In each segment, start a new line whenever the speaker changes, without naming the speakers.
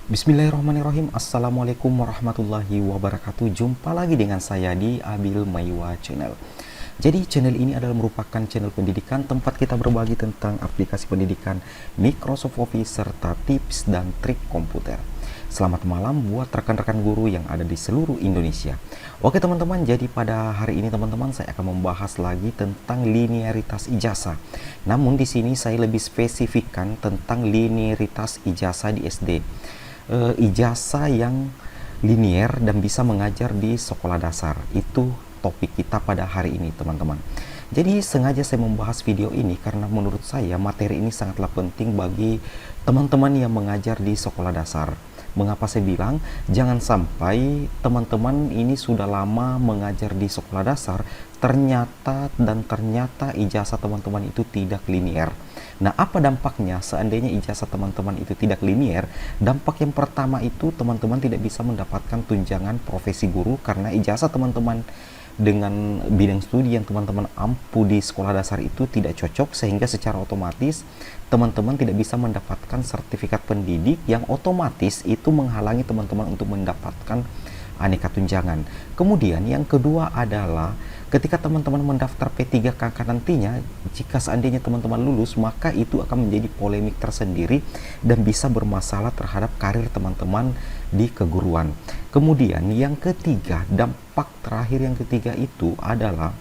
Bismillahirrahmanirrahim. Assalamualaikum warahmatullahi wabarakatuh. Jumpa lagi dengan saya di Abil Maiwa Channel. Jadi channel ini adalah merupakan channel pendidikan tempat kita berbagi tentang aplikasi pendidikan Microsoft Office serta tips dan trik komputer. Selamat malam buat rekan-rekan guru yang ada di seluruh Indonesia. Oke teman-teman, jadi pada hari ini teman-teman saya akan membahas lagi tentang linearitas ijazah. Namun di sini saya lebih spesifikkan tentang linearitas ijazah di SD. Ijazah yang linier dan bisa mengajar di sekolah dasar. Itu topik kita pada hari ini teman-teman. Jadi sengaja saya membahas video ini karena menurut saya materi ini sangatlah penting bagi teman-teman yang mengajar di sekolah dasar. Mengapa saya bilang jangan sampai teman-teman ini sudah lama mengajar di sekolah dasar ternyata ijazah teman-teman itu tidak linier. Nah, apa dampaknya seandainya ijazah teman-teman itu tidak linier? Dampak yang pertama itu teman-teman tidak bisa mendapatkan tunjangan profesi guru karena ijazah teman-teman dengan bidang studi yang teman-teman ampu di sekolah dasar itu tidak cocok, sehingga secara otomatis teman-teman tidak bisa mendapatkan sertifikat pendidik yang otomatis itu menghalangi teman-teman untuk mendapatkan aneka tunjangan. Kemudian yang kedua adalah ketika teman-teman mendaftar P3KK nantinya, jika seandainya teman-teman lulus, maka itu akan menjadi polemik tersendiri dan bisa bermasalah terhadap karir teman-teman di keguruan. Kemudian yang ketiga, dampak terakhir yang ketiga itu adalah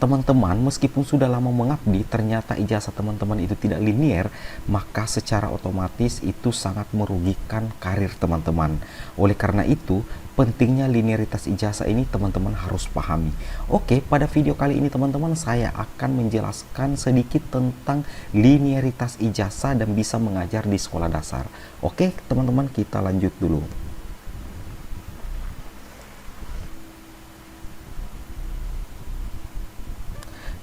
teman-teman meskipun sudah lama mengabdi ternyata ijazah teman-teman itu tidak linier, maka secara otomatis itu sangat merugikan karir teman-teman. Oleh karena itu pentingnya linearitas ijazah ini teman-teman harus pahami. Oke, pada video kali ini teman-teman saya akan menjelaskan sedikit tentang linearitas ijazah dan bisa mengajar di sekolah dasar. Oke teman-teman, kita lanjut dulu.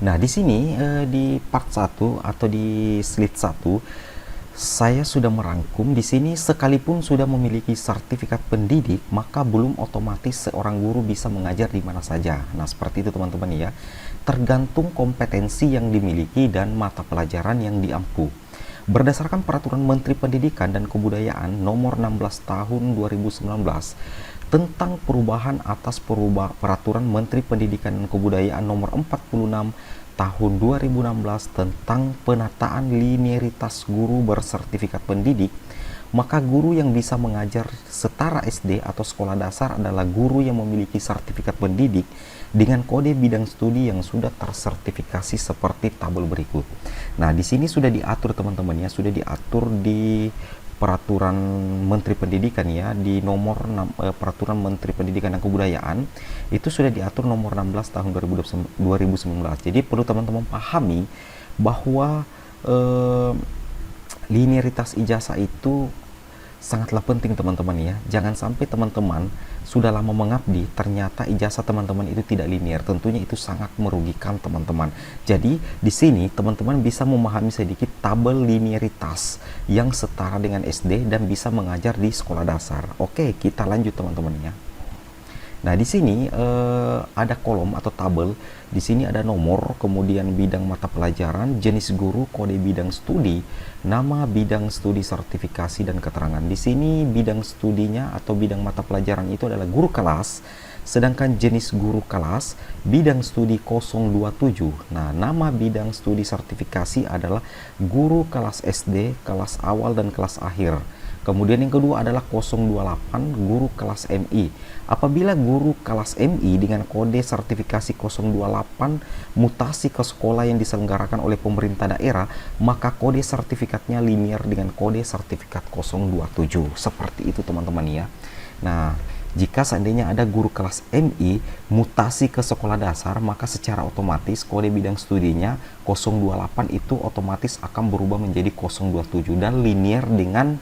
Nah, di sini di part 1 atau di slide 1 saya sudah merangkum di sini, sekalipun sudah memiliki sertifikat pendidik maka belum otomatis seorang guru bisa mengajar di mana saja. Nah, seperti itu teman-teman ya. Tergantung kompetensi yang dimiliki dan mata pelajaran yang diampu. Berdasarkan Peraturan Menteri Pendidikan dan Kebudayaan Nomor 16 Tahun 2019 tentang perubahan atas Peraturan Menteri Pendidikan dan Kebudayaan Nomor 46 Tahun 2016 tentang penataan linearitas guru bersertifikat pendidik, maka guru yang bisa mengajar setara SD atau sekolah dasar adalah guru yang memiliki sertifikat pendidik dengan kode bidang studi yang sudah tersertifikasi seperti tabel berikut. Nah, di sini sudah diatur teman-teman ya, sudah diatur di Peraturan Menteri Pendidikan ya, di Peraturan Menteri Pendidikan dan Kebudayaan itu sudah diatur nomor 16 tahun 2019. Jadi perlu teman-teman pahami bahwa linearitas ijazah itu sangatlah penting teman-teman ya. Jangan sampai teman-teman sudah lama mengabdi ternyata ijazah teman-teman itu tidak linear. Tentunya itu sangat merugikan teman-teman. Jadi di sini teman-teman bisa memahami sedikit tabel linearitas yang setara dengan SD dan bisa mengajar di sekolah dasar. Oke, kita lanjut teman-teman ya. Nah, di sini ada kolom atau tabel. Di sini ada nomor, kemudian bidang mata pelajaran, jenis guru, kode bidang studi, nama bidang studi, sertifikasi dan keterangan. Di sini bidang studinya atau bidang mata pelajaran itu adalah guru kelas, sedangkan jenis guru kelas bidang studi 027. Nah, nama bidang studi sertifikasi adalah guru kelas SD, kelas awal dan kelas akhir. Kemudian yang kedua adalah 028 guru kelas MI. Apabila guru kelas MI dengan kode sertifikasi 028 mutasi ke sekolah yang diselenggarakan oleh pemerintah daerah, maka kode sertifikatnya linear dengan kode sertifikat 027. Seperti itu teman-teman ya. Nah, jika seandainya ada guru kelas MI mutasi ke sekolah dasar, maka secara otomatis kode bidang studinya 028 itu otomatis akan berubah menjadi 027 dan linear dengan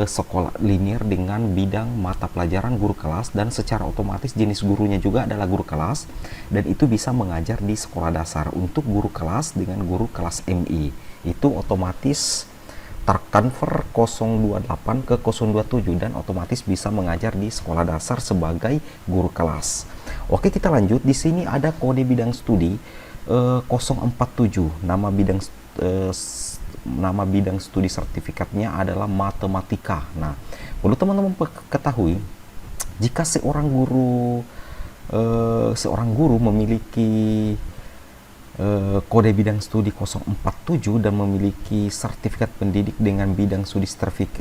sekolah, linear dengan bidang mata pelajaran guru kelas, dan secara otomatis jenis gurunya juga adalah guru kelas dan itu bisa mengajar di sekolah dasar. Untuk guru kelas dengan guru kelas MI itu otomatis terkonvert 028 ke 027 dan otomatis bisa mengajar di sekolah dasar sebagai guru kelas. Oke, kita lanjut. Di sini ada kode bidang studi 047, nama bidang nama bidang studi sertifikatnya adalah matematika. Nah, perlu teman-teman ketahui, jika seorang guru memiliki kode bidang studi 047 dan memiliki sertifikat pendidik dengan bidang studi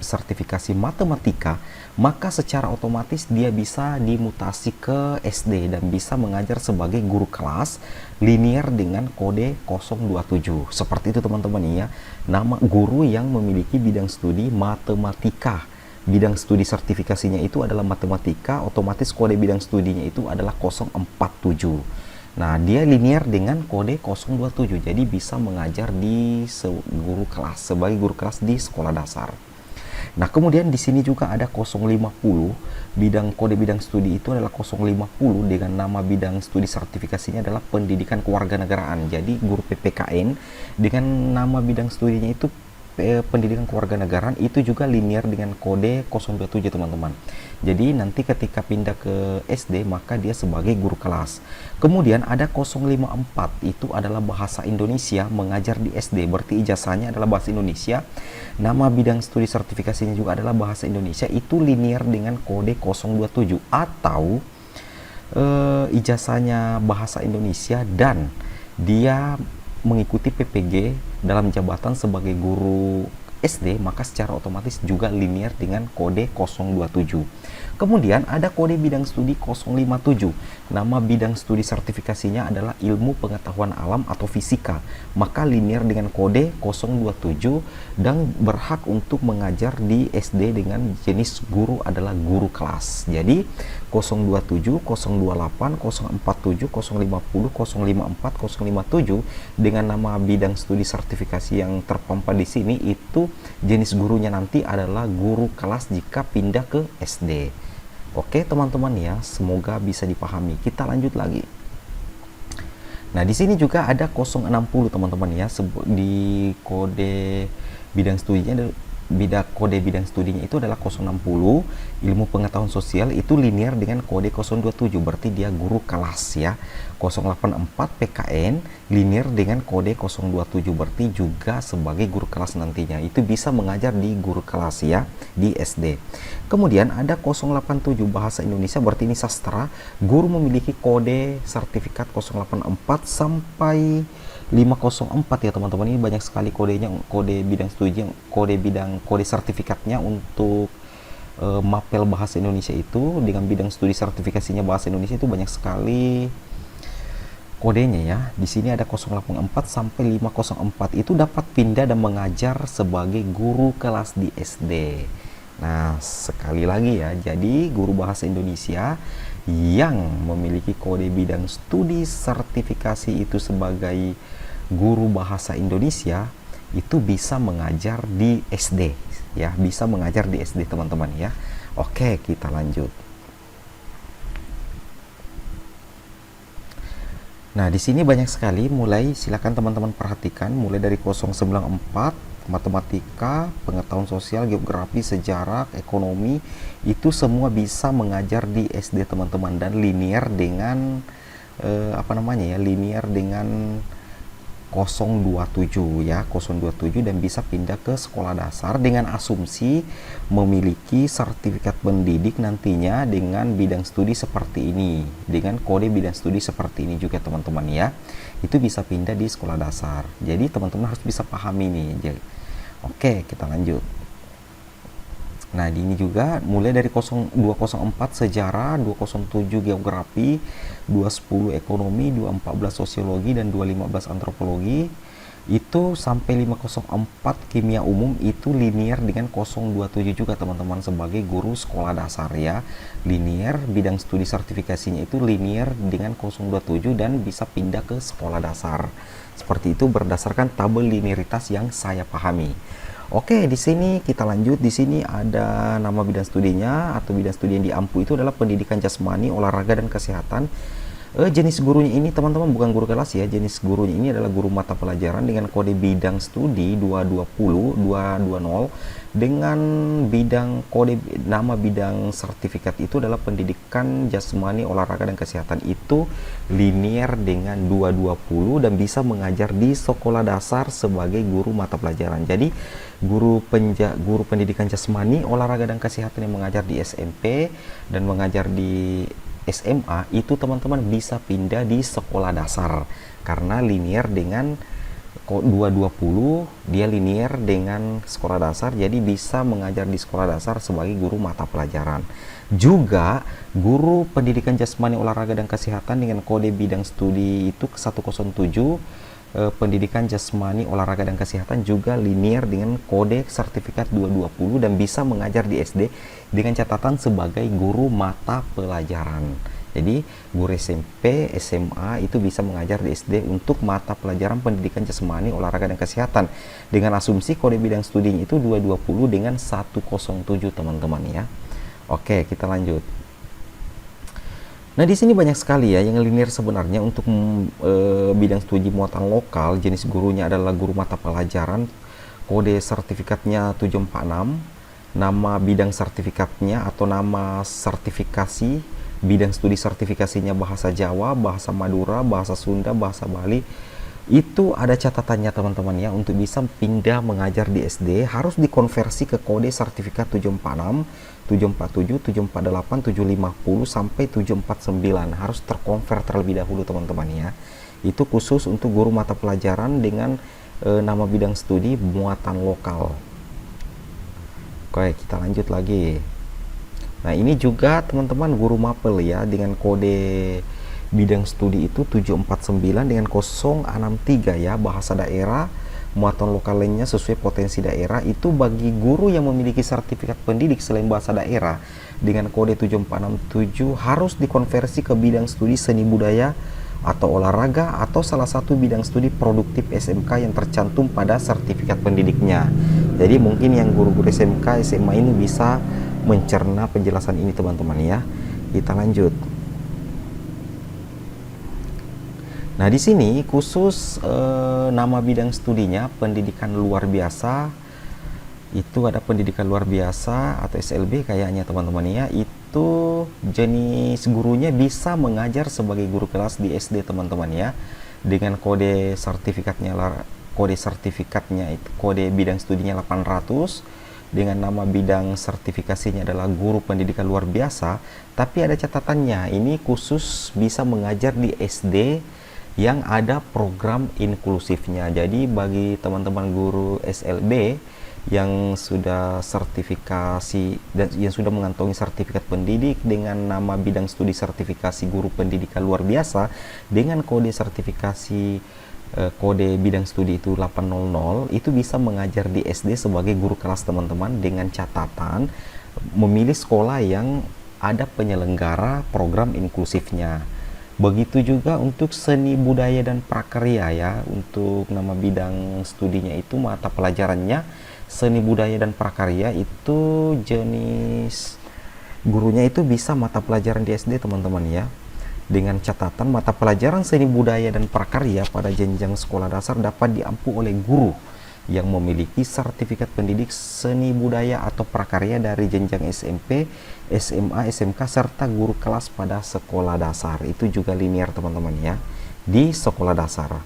sertifikasi matematika, maka secara otomatis dia bisa dimutasi ke SD dan bisa mengajar sebagai guru kelas linear dengan kode 027. Seperti itu teman-teman ya, nama guru yang memiliki bidang studi matematika. Bidang studi sertifikasinya itu adalah matematika, otomatis kode bidang studinya itu adalah 047. Nah, dia linear dengan kode 027, jadi bisa mengajar sebagai guru kelas di sekolah dasar. Nah, kemudian di sini juga ada 050, kode bidang studi itu adalah 050 dengan nama bidang studi sertifikasinya adalah pendidikan kewarganegaraan. Jadi guru PPKN dengan nama bidang studinya itu pendidikan kewarganegaraan itu juga linear dengan kode 027 teman-teman. Jadi nanti ketika pindah ke SD maka dia sebagai guru kelas. Kemudian ada 054, itu adalah bahasa Indonesia, mengajar di SD, berarti ijazahnya adalah bahasa Indonesia. Nama bidang studi sertifikasinya juga adalah bahasa Indonesia, itu linear dengan kode 027. Atau ijazahnya bahasa Indonesia dan dia mengikuti PPG dalam jabatan sebagai guru SD, maka secara otomatis juga linear dengan kode 027. Kemudian ada kode bidang studi 057. Nama bidang studi sertifikasinya adalah ilmu pengetahuan alam atau fisika, maka linear dengan kode 027 dan berhak untuk mengajar di SD dengan jenis guru adalah guru kelas. Jadi 027, 028, 047, 050, 054, 057 dengan nama bidang studi sertifikasi yang terpampang di sini itu jenis gurunya nanti adalah guru kelas jika pindah ke SD. Oke teman-teman ya, semoga bisa dipahami. Kita lanjut lagi. Nah, di sini juga ada 060 teman-teman ya, di kode bidang studinya kode bidang studinya itu adalah 060, ilmu pengetahuan sosial, itu linear dengan kode 027, berarti dia guru kelas ya. 084 PKN linear dengan kode 027, berarti juga sebagai guru kelas nantinya, itu bisa mengajar di guru kelas ya di SD. Kemudian ada 087 bahasa Indonesia, berarti ini sastra, guru memiliki kode sertifikat 084 sampai 504 ya teman-teman. Ini banyak sekali kodenya, kode bidang studi, kode sertifikatnya untuk mapel bahasa Indonesia itu dengan bidang studi sertifikasinya bahasa Indonesia itu banyak sekali kodenya ya. Di sini ada 084 sampai 504, itu dapat pindah dan mengajar sebagai guru kelas di SD. Nah, sekali lagi ya, jadi guru bahasa Indonesia yang memiliki kode bidang studi sertifikasi itu sebagai guru bahasa Indonesia itu bisa mengajar di SD ya, bisa mengajar di SD teman-teman ya. Oke, kita lanjut. Nah, di sini banyak sekali, silakan teman-teman perhatikan, mulai dari 094 matematika, pengetahuan sosial, geografi, sejarah, ekonomi, itu semua bisa mengajar di SD teman-teman, dan linear dengan linear dengan 027 ya, 027, dan bisa pindah ke sekolah dasar dengan asumsi memiliki sertifikat pendidik nantinya dengan bidang studi seperti ini, dengan kode bidang studi seperti ini juga teman-teman ya. Itu bisa pindah di sekolah dasar. Jadi teman-teman harus bisa pahami nih. Oke, kita lanjut. Nah, ini juga mulai dari 204 sejarah, 207 geografi, 210 ekonomi, 214 sosiologi, dan 215 antropologi. Itu sampai 504 kimia umum, itu linear dengan 027 juga teman-teman sebagai guru sekolah dasar ya. Linear, bidang studi sertifikasinya itu linear dengan 027 dan bisa pindah ke sekolah dasar. Seperti itu berdasarkan tabel linearitas yang saya pahami. Oke, di sini kita lanjut. Di sini ada nama bidang studinya atau bidang studi yang diampu itu adalah pendidikan jasmani, olahraga dan kesehatan. Jenis gurunya ini teman-teman bukan guru kelas ya, jenis gurunya ini adalah guru mata pelajaran dengan kode bidang studi 220 dengan bidang kode nama bidang sertifikat itu adalah pendidikan jasmani, olahraga dan kesehatan, itu linier dengan 220 dan bisa mengajar di sekolah dasar sebagai guru mata pelajaran. Jadi guru pendidikan jasmani, olahraga dan kesehatan yang mengajar di SMP dan mengajar di SMA itu teman-teman bisa pindah di sekolah dasar karena linier dengan 220, dia linier dengan sekolah dasar, jadi bisa mengajar di sekolah dasar sebagai guru mata pelajaran. Juga guru pendidikan jasmani, olahraga dan kesehatan dengan kode bidang studi itu 107, pendidikan jasmani, olahraga dan kesehatan juga linier dengan kode sertifikat 220 dan bisa mengajar di SD dengan catatan sebagai guru mata pelajaran. Jadi guru SMP, SMA itu bisa mengajar di SD untuk mata pelajaran pendidikan jasmani, olahraga dan kesehatan dengan asumsi kode bidang studinya itu 220 dengan 107 teman-teman ya. Oke, kita lanjut. Nah, di sini banyak sekali ya yang linear sebenarnya untuk bidang studi muatan lokal, jenis gurunya adalah guru mata pelajaran, kode sertifikatnya 746, nama bidang sertifikatnya atau nama sertifikasi, bidang studi sertifikasinya bahasa Jawa, bahasa Madura, bahasa Sunda, bahasa Bali. Itu ada catatannya teman-teman ya, untuk bisa pindah mengajar di SD harus dikonversi ke kode sertifikat 746, 747, 748, 750 sampai 749, harus terkonvert terlebih dahulu teman-teman ya. Itu khusus untuk guru mata pelajaran dengan nama bidang studi muatan lokal. Oke, kita lanjut lagi. Nah, ini juga teman-teman guru mapel ya dengan kode bidang studi itu 749 dengan 063 ya, bahasa daerah, muatan lokal lainnya sesuai potensi daerah. Itu bagi guru yang memiliki sertifikat pendidik selain bahasa daerah dengan kode 7467 harus dikonversi ke bidang studi seni budaya atau olahraga atau salah satu bidang studi produktif SMK yang tercantum pada sertifikat pendidiknya. Jadi mungkin yang guru-guru SMK, SMA ini bisa mencerna penjelasan ini teman-teman ya. Kita lanjut. Nah, di sini khusus nama bidang studinya pendidikan luar biasa. Itu ada pendidikan luar biasa atau SLB kayaknya teman-teman ya. Itu jenis gurunya bisa mengajar sebagai guru kelas di SD teman-teman ya. Dengan kode sertifikatnya itu kode bidang studinya 800 dengan nama bidang sertifikasinya adalah guru pendidikan luar biasa, tapi ada catatannya, ini khusus bisa mengajar di SD yang ada program inklusifnya. Jadi bagi teman-teman guru SLB yang sudah sertifikasi dan yang sudah mengantongi sertifikat pendidik dengan nama bidang studi sertifikasi guru pendidikan luar biasa dengan kode sertifikasi kode bidang studi itu 800, itu bisa mengajar di SD sebagai guru kelas teman-teman dengan catatan memilih sekolah yang ada penyelenggara program inklusifnya. Begitu juga untuk seni budaya dan prakarya ya, untuk nama bidang studinya itu mata pelajarannya seni budaya dan prakarya, itu jenis gurunya itu bisa mata pelajaran di SD teman-teman ya, dengan catatan mata pelajaran seni budaya dan prakarya pada jenjang sekolah dasar dapat diampu oleh guru yang memiliki sertifikat pendidik seni budaya atau prakarya dari jenjang SMP, SMA, SMK serta guru kelas pada sekolah dasar. Itu juga linear teman-teman ya, di sekolah dasar.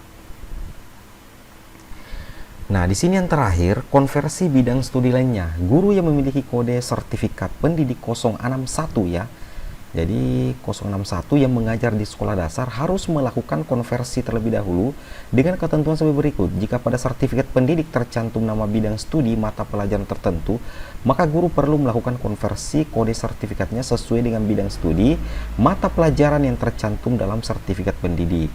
Nah, di sini yang terakhir, konversi bidang studi lainnya. Guru yang memiliki kode sertifikat pendidik 061 ya. Jadi 061 yang mengajar di sekolah dasar harus melakukan konversi terlebih dahulu dengan ketentuan sebagai berikut. Jika pada sertifikat pendidik tercantum nama bidang studi mata pelajaran tertentu, maka guru perlu melakukan konversi kode sertifikatnya sesuai dengan bidang studi mata pelajaran yang tercantum dalam sertifikat pendidik.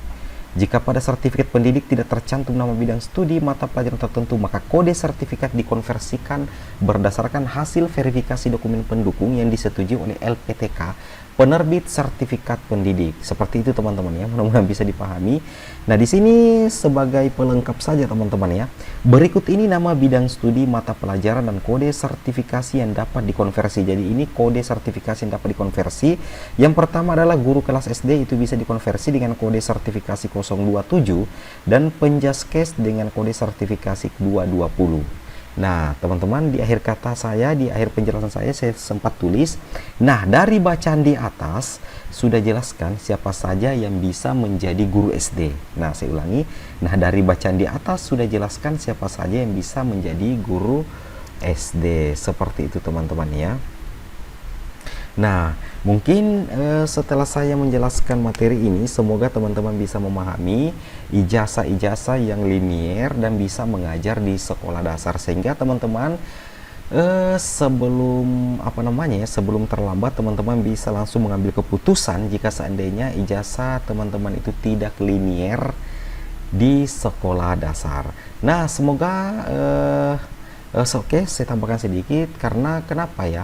Jika pada sertifikat pendidik tidak tercantum nama bidang studi mata pelajaran tertentu, maka kode sertifikat dikonversikan berdasarkan hasil verifikasi dokumen pendukung yang disetujui oleh LPTK, penerbit sertifikat pendidik. Seperti itu teman-teman ya, mudah-mudahan bisa dipahami. Nah, di sini sebagai pelengkap saja teman-teman ya. Berikut ini nama bidang studi, mata pelajaran, dan kode sertifikasi yang dapat dikonversi. Jadi ini kode sertifikasi yang dapat dikonversi. Yang pertama adalah guru kelas SD, itu bisa dikonversi dengan kode sertifikasi 027, dan penjaskes dengan kode sertifikasi 220. Nah, teman-teman, di akhir kata saya, di akhir penjelasan saya sempat tulis, nah, dari bacaan di atas sudah jelaskan siapa saja yang bisa menjadi guru SD. Nah, saya ulangi, nah, dari bacaan di atas sudah jelaskan siapa saja yang bisa menjadi guru SD. Seperti itu teman-teman ya. Nah, mungkin setelah saya menjelaskan materi ini, semoga teman-teman bisa memahami ijazah-ijazah yang linier dan bisa mengajar di sekolah dasar, sehingga teman-teman sebelum terlambat teman-teman bisa langsung mengambil keputusan jika seandainya ijazah teman-teman itu tidak linier di sekolah dasar. Nah, semoga oke, saya tambahkan sedikit, karena kenapa ya?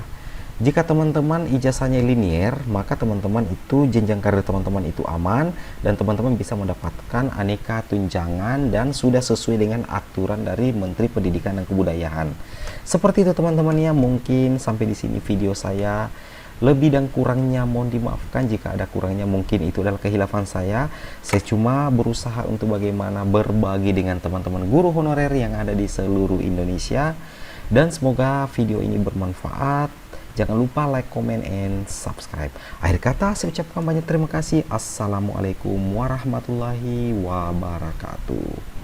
Jika teman-teman ijazahnya linier, maka teman-teman itu jenjang karir teman-teman itu aman, dan teman-teman bisa mendapatkan aneka tunjangan dan sudah sesuai dengan aturan dari Menteri Pendidikan dan Kebudayaan. Seperti itu teman-teman ya, mungkin sampai di sini video saya. Lebih dan kurangnya mohon dimaafkan, jika ada kurangnya mungkin itu adalah kehilafan saya. Saya cuma berusaha untuk bagaimana berbagi dengan teman-teman guru honorer yang ada di seluruh Indonesia, dan semoga video ini bermanfaat. Jangan lupa like, comment, and subscribe. Akhir kata saya ucapkan banyak terima kasih. Assalamualaikum warahmatullahi wabarakatuh.